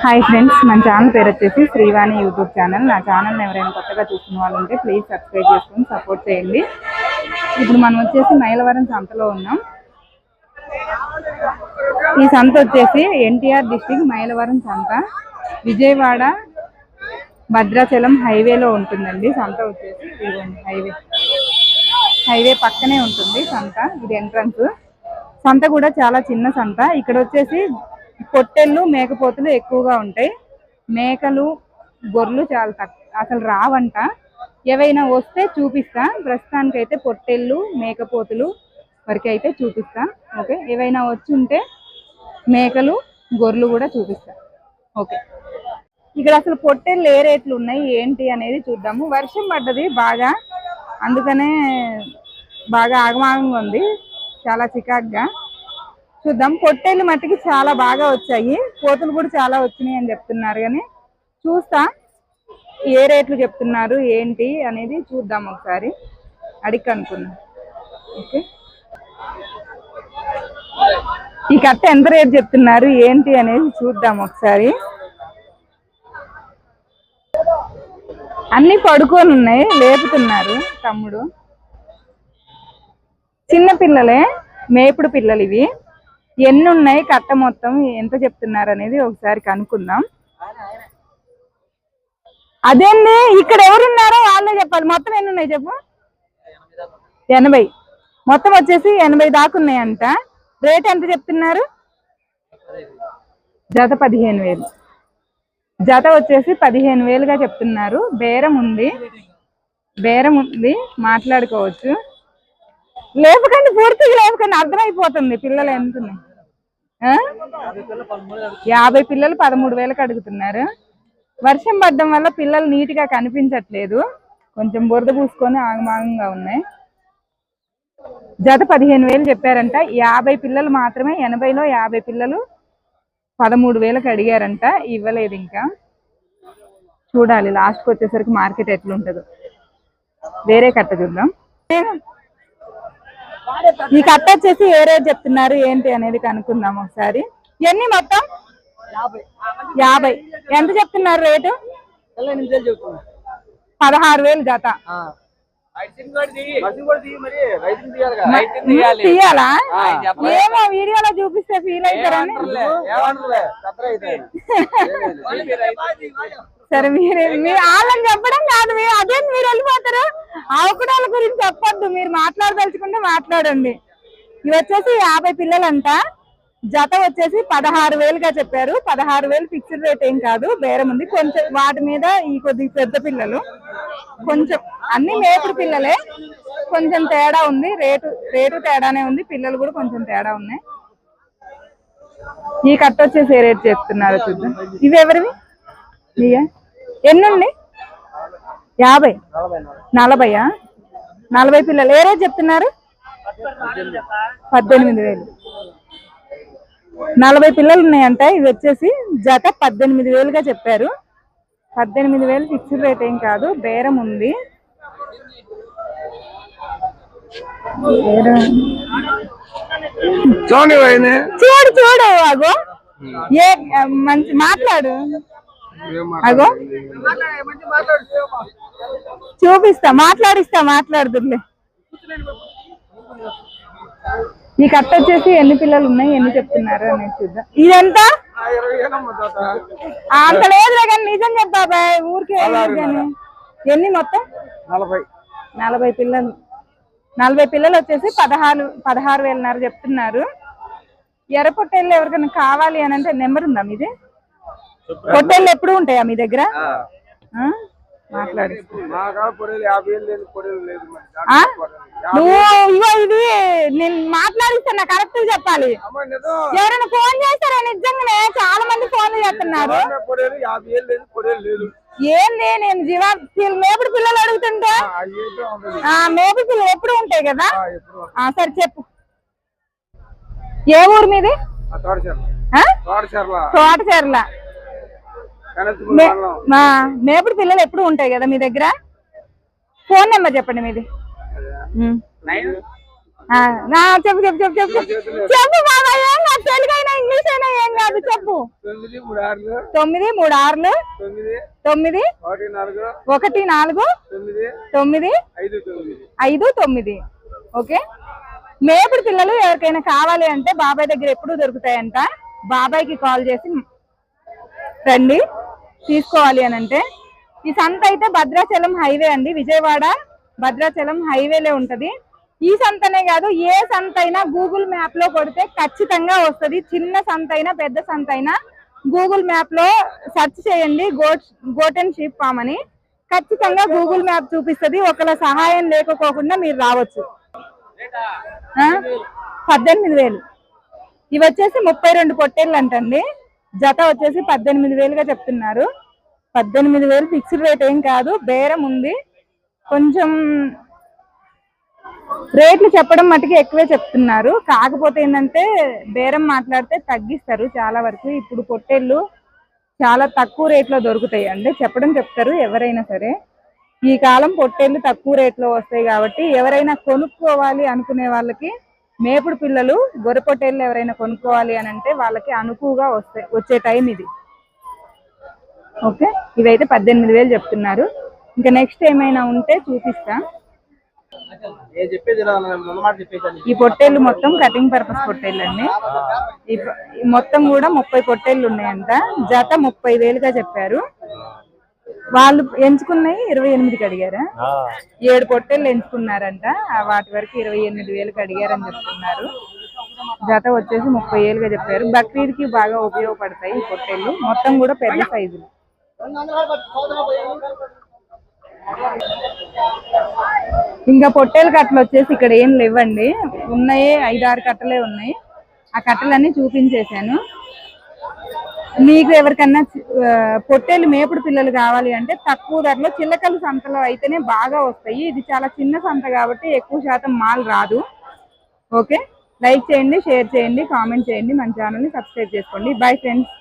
Hi friends, మన channel పేరు వచ్చేసి శ్రీవాణి యూట్యూబ్ ఛానల్. నా ఛానల్ ఎవరైనా కొత్తగా చూస్తున్న వాళ్ళు ఉంటే ప్లీజ్ సబ్స్క్రైబ్ చేసుకొని సపోర్ట్ చేయండి. ఇప్పుడు మనం వచ్చేసి మైలవరం సంతలో ఉన్నాం. ఈ సంత వచ్చేసి ఎన్టీఆర్ డిస్ట్రిక్ట్ మైలవరం సంత, విజయవాడ భద్రాచలం హైవేలో ఉంటుందండి. సంత వచ్చేసి హైవే పక్కనే ఉంటుంది సంత. ఇది ఎంట్రన్స్. సంత కూడా చాలా చిన్న సంత. ఇక్కడ వచ్చేసి పొట్టెళ్ళు మేకపోతులు ఎక్కువగా ఉంటాయి. మేకలు గొర్రెలు చాలా తక్కువ, అసలు రావంట. ఏవైనా వస్తే చూపిస్తా. ప్రస్తుతానికైతే పొట్టెళ్ళు మేకపోతులు వరకు అయితే చూపిస్తా. ఓకే, ఏవైనా వచ్చి ఉంటే మేకలు గొర్రెలు కూడా చూపిస్తా. ఓకే, ఇక్కడ అసలు పొట్టెళ్ళు ఏ రేట్లు ఉన్నాయి ఏంటి అనేది చూద్దాము. వర్షం పడ్డది బాగా, అందుకనే బాగా ఆగమాగంగా ఉంది, చాలా చికాగ్గా. చూద్దాం. పొట్టేళ్ళు మట్టికి చాలా బాగా వచ్చాయి, పోతులు కూడా చాలా వచ్చినాయి అని చెప్తున్నారు. కానీ చూస్తా ఏ రేట్లు చెప్తున్నారు ఏంటి అనేది చూద్దాం. ఒకసారి అడిగి కనుక్కున్నాం. ఓకే, ఈ కట్ట ఎంత రేట్ చెప్తున్నారు ఏంటి అనేది చూద్దాం ఒకసారి. అన్ని పడుకొని ఉన్నాయి, లేపుతున్నారు తమ్ముడు. చిన్న పిల్లలే, మేపుడు పిల్లలు ఇవి. ఎన్ని ఉన్నాయి కట్ట మొత్తం ఎంత చెప్తున్నారు అనేది ఒకసారి కనుక్కుందాం. అదేంది, ఇక్కడ ఎవరున్నారో వాళ్ళే చెప్పాలి. మొత్తం ఎన్ని ఉన్నాయి చెప్పు. 80. మొత్తం వచ్చేసి 80 దాకా ఉన్నాయంట. రేట్ ఎంత చెప్తున్నారు? జత 15,000. జత వచ్చేసి 15,000గా చెప్తున్నారు. బేరం ఉంది, మాట్లాడుకోవచ్చు. లేపకండి, పూర్తిగా లేపకండి, అర్థమైపోతుంది పిల్లలు ఎంత ఉన్నాయి. 50 పిల్లలు 13,000కి అడుగుతున్నారు. వర్షం పడడం వల్ల పిల్లలు నీట్గా కనిపించట్లేదు, కొంచెం బురద పూసుకొని ఆగమాగంగా ఉన్నాయి. జత 15,000 చెప్పారంట. 50 పిల్లలు మాత్రమే. 80లో 50 పిల్లలు 13,000కి అడిగారంట. ఇవ్వలేదు ఇంకా. చూడాలి లాస్ట్కి వచ్చేసరికి మార్కెట్ ఎట్లుంటుందో. వేరే కట్ట చూద్దాం. ఈ కట్ట వచ్చేసి ఏ రేట్ చెప్తున్నారు ఏంటి అనేది కనుక్కుందాం ఒకసారి. ఎన్ని మొత్తం? 50. ఎంత చెప్తున్నారు రేటు? 16,000 జత. తీయాలా? ఏమో వీడియోలో చూపిస్తే ఫీల్ అవుతారని. సరే, మీరు వాళ్ళని చెప్పడం కాదు, అదే మీరు వెళ్ళిపోతారు. ఆవుకుడాల గురించి చెప్పొద్దు, మీరు మాట్లాడదలుచుకుంటే మాట్లాడండి. ఇవి వచ్చేసి 50 పిల్లలంట. జత వచ్చేసి 16,000గా చెప్పారు. 16,000 ఫిక్స్డ్ రేట్ ఏం కాదు, బేరం ఉంది. కొంచెం వాటి మీద ఈ కొద్ది పెద్ద పిల్లలు, కొంచెం అన్ని మేపుడు పిల్లలే, కొంచెం తేడా ఉంది. రేటు తేడానే ఉంది, పిల్లలు కూడా కొంచెం తేడా ఉన్నాయి. ఈ కట్ట వచ్చేసి ఏ రేట్ చెప్తున్నారు చూద్దాం. ఇవి ఎవరివి? ఎన్నుండి? 50. 40. 40 పిల్లలు. ఏ రేట్ చెప్తున్నారు? 18,000. 40 పిల్లలు ఉన్నాయంట. ఇవి వచ్చేసి జత 18,000గా చెప్పారు. 18,000 ఫిక్స్డ్ రేట్ ఏం కాదు, బేరం ఉంది. చూడు అగో, ఏ మంచి మాట్లాడు. అగో చూపిస్తా, మాట్లాడుతులే. ఈ కట్ట వచ్చేసి ఎన్ని పిల్లలు ఉన్నాయి ఎన్ని చెప్తున్నారు అనేది చూద్దాం. ఇదంతా అంత లేదులే కానీ నిజం చెప్పాబాయ్, ఊరికే కానీ. ఎన్ని మొత్తం? 40 పిల్లలు. 40 పిల్లలు వచ్చేసి 16,500 చెప్తున్నారు. ఎర్ర పొట్టేళ్ళు ఎవరికైనా కావాలి అని అంటే నెంబర్ ఉందా మీది? పొట్టేళ్ళు ఎప్పుడు ఉంటాయా మీ దగ్గర? మాట్లాడి నువ్వు ఇగో ఇది నేను మాట్లాడిస్తున్నా, కరెక్ట్ చెప్పాలి. ఎవరైనా ఫోన్ చేస్తారా? నిజంగానే చాలా మంది ఫోన్లు చేస్తున్నారు. ఏంది, నేను మేపుడు పిల్లలు అడుగుతుంటే మేపుడు పిల్లలు ఎప్పుడు ఉంటాయి కదా. సరే చెప్పు, ఏ ఊరు మీది? తోటచెర్ల. మేపుడు పిల్లలు ఎప్పుడు ఉంటాయి కదా మీ దగ్గర. ఫోన్ నెంబర్ చెప్పండి మీది. చెప్పు చెప్పు చెప్పు చెప్పు చెప్పు బాబాయ్, ఏం కాదు, తెలుగు అయినా ఇంగ్లీష్ అయినా ఏం కాదు, చెప్పు. 9 3 6 9 1 4 9 5 9. ఓకే, మేపుడు పిల్లలు ఎవరికైనా కావాలి అంటే బాబాయ్ దగ్గర ఎప్పుడు దొరుకుతాయంట. బాబాయ్కి కాల్ చేసి రండి తీసుకోవాలి అని అంటే. ఈ సంత అయితే భద్రాచలం హైవే అండి, విజయవాడ భద్రాచలం హైవేలే ఉంటది. ఈ సంతనే కాదు, ఏ సంత అయినా గూగుల్ మ్యాప్ లో కొడితే ఖచ్చితంగా వస్తుంది. చిన్న సంత అయినా పెద్ద సంత అయినా గూగుల్ మ్యాప్ లో సెర్చ్ చేయండి గోట్ అండ్ షీప్ ఫామ్ అని, ఖచ్చితంగా గూగుల్ మ్యాప్ చూపిస్తుంది. ఒకళ్ళ సహాయం లేకపోకుండా మీరు రావచ్చు. 18,000. ఇవి వచ్చేసి 32 పొట్టేళ్ళు అంటండి. జత వచ్చేసి 18,000గా చెప్తున్నారు. 18,000 ఫిక్స్డ్ రేట్ ఏం కాదు, బేరం ఉంది. కొంచెం రేట్లు చెప్పడం మటుకు ఎక్కువే చెప్తున్నారు. కాకపోతే ఏంటంటే బేరం మాట్లాడితే తగ్గిస్తారు చాలా వరకు. ఇప్పుడు పొట్టేళ్ళు చాలా తక్కువ రేట్లో దొరుకుతాయి అండి, చెప్తారు ఎవరైనా సరే. ఈ కాలం పొట్టేళ్ళు తక్కువ రేట్లో వస్తాయి కాబట్టి ఎవరైనా కొనుక్కోవాలి అనుకునే వాళ్ళకి, మేపుడు పిల్లలు గొర్రె పొట్టేళ్ళు ఎవరైనా కొనుక్కోవాలి అని అంటే వాళ్ళకి అనుకువగా వచ్చే టైం ఇది. ఓకే, ఇవైతే 18,000 చెప్తున్నారు. ఇంకా నెక్స్ట్ ఏమైనా ఉంటే చూపిస్తా. ఈ పొట్టేళ్ళు మొత్తం కటింగ్ పర్పస్ పొట్టేళ్ళు అండి. మొత్తం కూడా 30 పొట్టేళ్ళు ఉన్నాయంట. జత 30,000గా చెప్పారు. వాళ్ళు ఎంచుకున్నాయి 28కి అడిగారా? 7 పొట్టేళ్ళు ఎంచుకున్నారంట, వాటి వరకు 28,000కి అడిగారని చెప్తున్నారు. జత వచ్చేసి 30,000గా చెప్పారు. బక్రీద్కి బాగా ఉపయోగపడతాయి ఈ పొట్టేళ్ళు, మొత్తం కూడా పెద్ద సైజులు. ఇంకా పొట్టేలు కట్టలు వచ్చేసి ఇక్కడ ఏం లేవండి, ఉన్నాయి 5-6 కట్టలే ఉన్నాయి. ఆ కట్టలన్నీ చూపించేశాను. మీకు ఎవరికన్నా పొట్టేలు మేపుడు పిల్లలు కావాలి అంటే తక్కువ ధరలో చిల్లకల్లు సంతలో అయితేనే బాగా వస్తాయి. ఇది చాలా చిన్న సంత కాబట్టి ఎక్కువ శాతం మాల్ రాదు. ఓకే, లైక్ చేయండి, షేర్ చేయండి, కామెంట్ చేయండి, మన ఛానల్ని సబ్స్క్రైబ్ చేసుకోండి. Bye friends.